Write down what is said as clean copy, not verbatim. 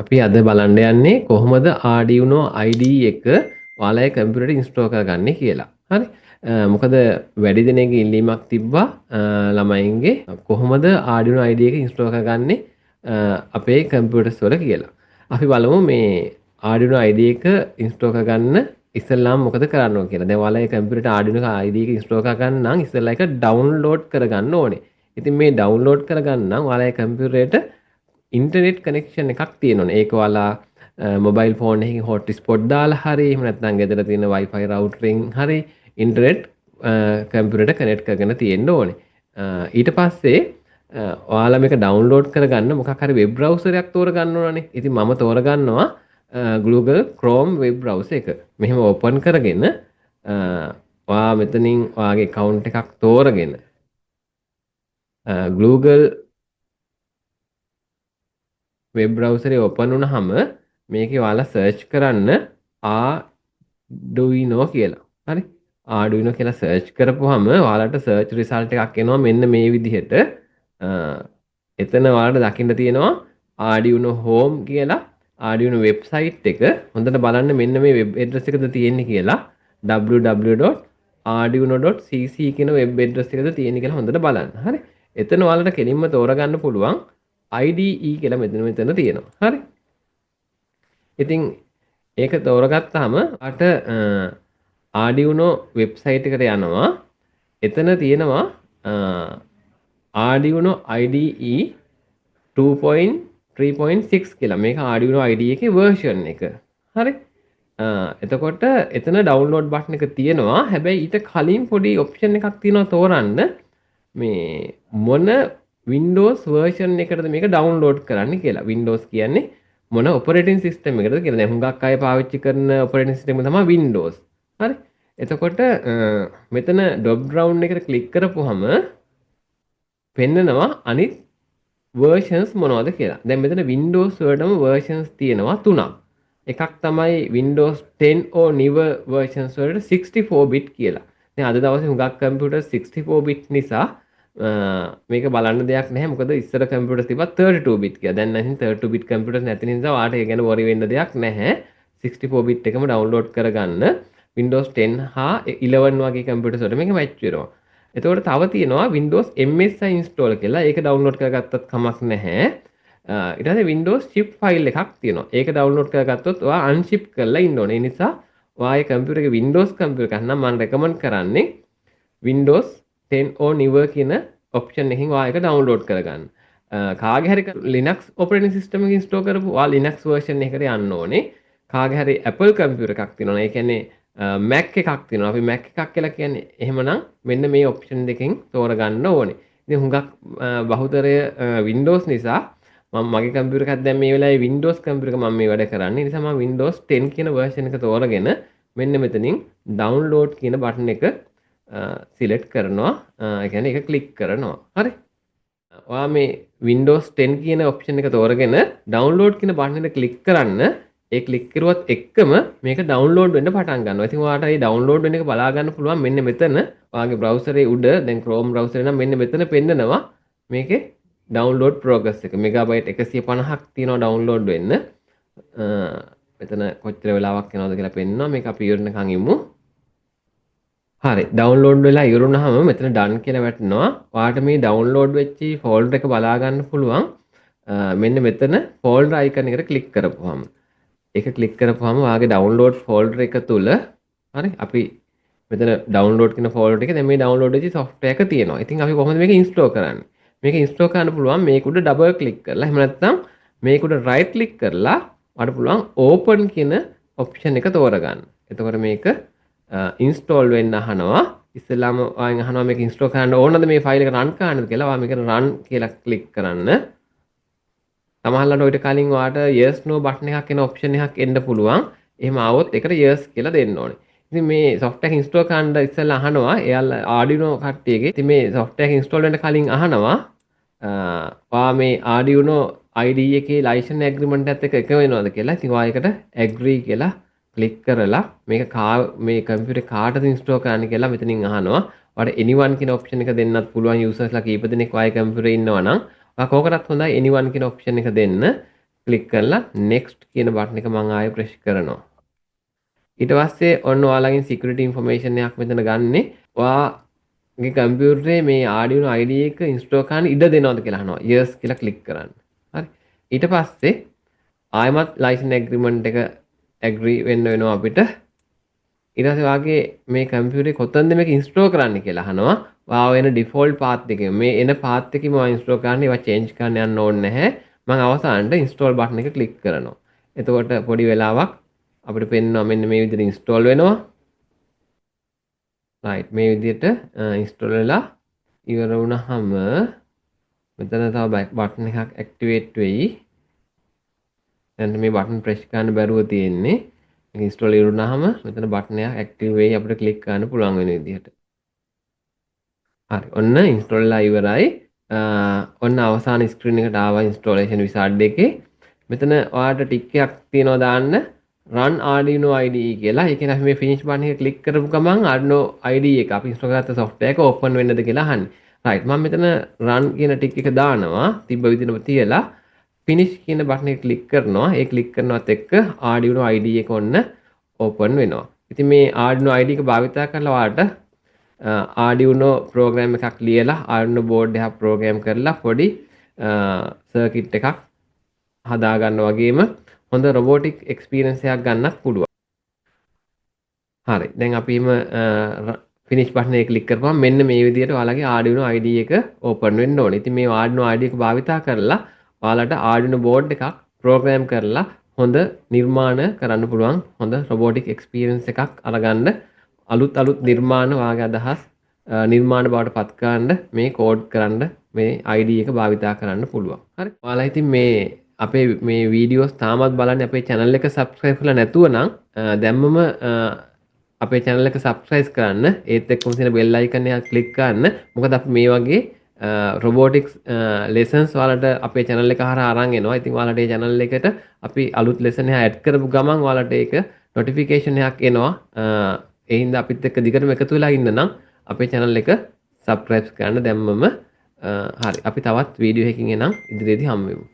අපි අද බලන්න යන්නේ කොහොමද Arduino IDE එක ඔයාලගේ කම්පියුටරේට ඉන්ස්ටෝල් කරගන්නේ කියලා. හරි. මොකද වැඩි දෙනෙක්ගේ ඉල්ලීමක් තිබ්බා ළමයින්ගේ කොහොමද Arduino IDE එක ඉන්ස්ටෝල් කරගන්නේ අපේ කම්පියුටර්ස් වල කියලා. අපි බලමු මේ Arduino IDE එක ඉන්ස්ටෝල් කරගන්න ඉස්සෙල්ලාම මොකද කරන්න ඕන කියලා. දැන් ඔයාලගේ කම්පියුටරේට Arduino IDE එක ඉන්ස්ටෝල් කරගන්න නම් ඉස්සෙල්ලා ඒක ඩවුන්ලෝඩ් කරගන්න ඕනේ. ඉතින් මේ ඩවුන්ලෝඩ් කරගන්න නම් ඔයාලගේ කම්පියුටරේට ඉන්ටර්නෙට් කනෙක්ෂන් එකක් තියෙනවා. ඒක ඔයාලා මොබයිල් ෆෝන් එකකින් හොට්ස්පොට් දාලා හරි එහෙම නැත්නම් ගෙදර තියෙන Wi-Fi රවුටරෙන් හරි ඉන්ටර්නෙට් කම්පියුටරේට කනෙක්ට් කරගෙන තියෙන්න ඕනේ. ඊට පස්සේ ඔයාලා මේක ඩවුන්ලෝඩ් කරගන්න මොකක් හරි වෙබ් බ්‍රවුසර් එකක් තෝරගන්න ඕනනේ. ඉතින් මම තෝරගන්නවා Google Chrome වෙබ් බ්‍රවුසර් එක. මෙහෙම ඕපන් කරගෙන ඔයා මෙතනින් ඔයාගේ account එකක් තෝරගෙන Google වෙබ් බ්‍රවුසරේ ඕපන් වුණාම මේකේ ඔයාලා සර්ච් කරන්න Arduino කියලා. හරි. Arduino කියලා සර්ච් කරපුවාම ඔයාලට සර්ච් රිසල්ට් එකක් එනවා මෙන්න මේ විදිහට. එතන ඔයාලට දකින්න තියෙනවා Arduino home කියලා Arduino වෙබ්සයිට් එක. හොඳට බලන්න මෙන්න මේ වෙබ් ඇඩ්‍රස් එකද තියෙන්නේ කියලා www.arduino.cc කියන වෙබ් ඇඩ්‍රස් එකද තියෙන්නේ කියලා හොඳට බලන්න. හරි. එතන ඔයාලට කෙලින්ම තෝරගන්න පුළුවන් IDE කියලා මෙතන තියෙනවා. හරි. ඉතින් ඒක තෝරගත්තාම අට Arduino වෙබ්සයිට් එකට යනවා. එතන තියෙනවා Arduino IDE 2.3.6 කියලා. මේක Arduino IDE එකේ version එක. හරි. එතකොට එතන download button එක තියෙනවා. හැබැයි ඊට කලින් පොඩි option එකක් තියෙනවා තෝරන්න. මේ මොන Windows version එකටද මේක download කරන්න කියලා. Windows කියන්නේ මොන operating system එකටද කියලා. දැන් හුඟක් අය පාවිච්චි කරන operating system එක තමයි Windows. හරි. එතකොට මෙතන drop down එකට click කරපුවම පෙන්නනවා අනිත් versions මොනවද කියලා. දැන් මෙතන Windows වලටම versions තියෙනවා 3ක්. එකක් තමයි Windows 10 or newer versions වලට 64 bit කියලා. දැන් අද දවසේ හුඟක් computer 64 bit නිසා මේක බලන්න දෙයක් නැහැ. මොකද ඉස්සර කම්පියුටර් තිබ්බා 32 bit කියලා. දැන් නැහින් 32 bit කම්පියුටර්ස් නැති නිසා ඔයාලට ඒ ගැන worry වෙන්න දෙයක් නැහැ. 64 bit එකම download කරගන්න Windows 10 හා 11 වගේ කම්පියුටර්ස් වලට මේක match වෙනවා. එතකොට තව තියෙනවා Windows MSI install කියලා. ඒක download කරගත්තත් කමක් නැහැ. ඊට පස්සේ Windows zip file එකක් තියෙනවා. ඒක download කරගත්තොත් ඔයා unzip කරලා ඉන්න ඕනේ. ඒ නිසා ඔයාගේ කම්පියුටර් එකේ Windows කම්පියුටර් එකක් නම් මම recommend කරන්නේ Windows 10 or newer කියන option එකකින් ඔයා ඒක download කරගන්න. කාගේ හරි Linux operating system එක install කරපු ඔයා Linux version එකකට යන්න ඕනේ. කාගේ හරි Apple computer එකක් තියෙනවා. ඒ කියන්නේ Mac එකක් තියෙනවා. අපි Mac එකක් කියලා කියන්නේ එහෙමනම් මෙන්න මේ option දෙකෙන් තෝරගන්න ඕනේ. ඉතින් හුඟක් බහුතරය Windows නිසා මම මගේ කම්පියුටර් එකක් දැන් මේ වෙලාවේ Windows කම්පියුටර් එක මම මේ වැඩ කරන්නේ. ඒ නිසා මම Windows 10 කියන version එක තෝරගෙන මෙන්න මෙතනින් download කියන button එක select කරනවා. ඒ කියන්නේ ඒක click කරනවා. හරි. ඔයා මේ Windows 10 කියන option එක තෝරගෙන download කියන button එක click කරන්න. ඒ click කරුවත් එක්කම මේක download වෙන්න පටන් ගන්නවා. ඉතින් ඔයාලට මේ download වෙන එක බලා ගන්න පුළුවන් මෙන්න මෙතන. ඔයාගේ browser උඩ දැන් Chrome browser නම් මෙන්න මෙතන පෙන්නනවා මේකේ download progress එක. megabyte 150ක් තියෙනවා download වෙන්න. මෙතන කොච්චර වෙලාවක් යනවද කියලා පෙන්නනවා. මේක අපි ඉවරනකන් ඉමු. හරි download වෙලා ඉවරුනහම මෙතන done කියලා වැටෙනවා. ඔයාලට මේ download වෙච්ච folder එක බලා ගන්න පුළුවන්. මෙන්න මෙතන folder icon එකට click කරපුවාම. ඒක click කරපුවාම ඔයාගේ download folder එක තුල හරි අපි මෙතන download කියන folder එකේ දැන් මේ download වෙච්ච software එක තියෙනවා. ඉතින් අපි කොහොමද මේක install කරන්නේ? මේක install කරන්න පුළුවන් මේක උඩ double click කරලා. එහෙම නැත්නම් මේක උඩ right click කරලා ඔයාලට පුළුවන් open කියන option එක තෝරගන්න. එතකොට මේක install වෙන්න අහනවා. ඉස්සෙල්ලාම ඔයන් අහනවා මේක install කරන්න ඕනද මේ file එක run කරන්නද කියලා. ඔයා මේකට run කියලා click කරන්න. සමහරවිට ඔයිට කලින් ඔයාට yes no button එකක් එන option එකක් එන්න පුළුවන්. එහෙම ආවොත් ඒකට yes කියලා දෙන්න ඕනේ. ඉතින් මේ software එක install කරන්න ඉස්සෙල්ලා අහනවා එයාලා Arduino කට්ටියගේ. ඉතින් මේ software එක install වෙන්න කලින් අහනවා ඔයා මේ Arduino IDE එකේ license agreement එකත් එක්ක එක වෙනවද කියලා. ඉතින් ඔයා ඒකට agree කියලා click කරලා මේක මේ කම්පියුටර් කාටද install කරන්න කියලා මෙතනින් අහනවා. ඔයාලට anyone කියන option එක දෙන්නත් පුළුවන්. usersලා කීප දෙනෙක් ඔයාගේ කම්පියුටරේ ඉන්නවා නම් ඔයා කෝකටත් හොඳයි anyone කියන option එක දෙන්න. ක්ලික් කරලා next කියන බටන් එක මම ආයෙ ප්‍රෙස් කරනවා. ඊට පස්සේ ඔන්න ඔයාලගෙන් security information එකක් මෙතන ගන්නෙ. ඔයාගේ කම්පියුටරේ මේ Arduino IDE එක install කරන්න ඉඩ දෙනවද කියලා අහනවා. yes කියලා ක්ලික් කරන්න. හරි. ඊට පස්සේ ආයමත් license agreement එක agree වෙන්න වෙනවා අපිට. ඊට පස්සේ වාගේ මේ කම්පියුටරේ කොතනද මේක install කරන්න කියලා අහනවා. වාව එන default path එකේ මේ එන path එකේම මම install කරන්න ඒවා change කරන්න යන්න ඕනේ නැහැ. මම අවසානට install button එක click කරනවා. එතකොට පොඩි වෙලාවක් අපිට පෙන්වනවා මෙන්න මේ විදිහට install වෙනවා. right මේ විදිහට install වෙලා ඉවර වුණාම මෙතන තව button එකක් activate වෙයි. දැන් මේ button press කරන්න බැරුව තියෙන්නේ. මේක install ඉවරුනහම මෙතන button එකක් active වෙයි අපිට click කරන්න පුළුවන් වෙන විදිහට. හරි. ඔන්න install වෙලා ඉවරයි. ඔන්න අවසාන screen එකට ආවා installation wizard එකේ. මෙතන ඔයාලට ටික් එකක් තියෙනවා දාන්න run Arduino IDE කියලා. ඒ කියන්නේ අපි මේ finish button එක click කරපු ගමන් Arduino IDE එක අපි install කරගත්ත software එක open වෙන්නද කියලා අහන්නේ. right මම මෙතන run කියන ටික් එක දානවා. තිබ්බ විදිහටම තියලා finish කියන බටන් එක ක්ලික් කරනවා. ඒ ක්ලික් කරනවත් එක්ක Arduino IDE එක ඔන්න open වෙනවා. ඉතින් මේ Arduino IDE එක භාවිතා කරලා ඔයාලට Arduino program එකක් ලියලා Arduino board එකක් program කරලා පොඩි circuit එකක් හදා ගන්න වගේම හොඳ robotic experience එකක් ගන්නත් පුළුවන්. හරි. දැන් අපි finish button එක ක්ලික් කරපුවම මෙන්න මේ විදිහට ඔයාලගේ Arduino IDE එක open වෙන්න ඕනේ. ඉතින් මේ Arduino IDE එක භාවිතා කරලා ඔයාලට Arduino board එකක් program කරලා හොඳ නිර්මාණ කරන්න පුළුවන්. හොඳ robotic experience එකක් අරගන්න අලුත් නිර්මාණ ඔයාගේ අදහස් නිර්මාණ බවට පත් කරන්න මේ කෝඩ් කරන්න මේ IDE එක භාවිතා කරන්න පුළුවන්. හරි. ඔයාලා ඉතින් මේ අපේ මේ වීඩියෝස් තාමත් බලන්නේ අපේ channel එක subscribe කරලා නැතුව නම් දැම්මම අපේ channel එක subscribe කරන්න. ඒත් එක්කම තියෙන bell icon එක click කරන්න. මොකද අපි මේ වගේ robotics lessons ඔයාලට අපේ channel එක හරහා අරන් එනවා. ඉතින් ඔයාලට මේ channel එකට අපි අලුත් lesson එක add කරපු ගමන් ඔයාලට ඒක notification එකක් එනවා. ඒ හින්දා අපිත් එක්ක දිගටම එකතු වෙලා ඉන්න නම් අපේ channel එක subscribe කරන්න දැම්මම හරි. අපි තවත් වීඩියෝ එකකින් එනම් ඉදිරියේදී හම්බ වෙමු.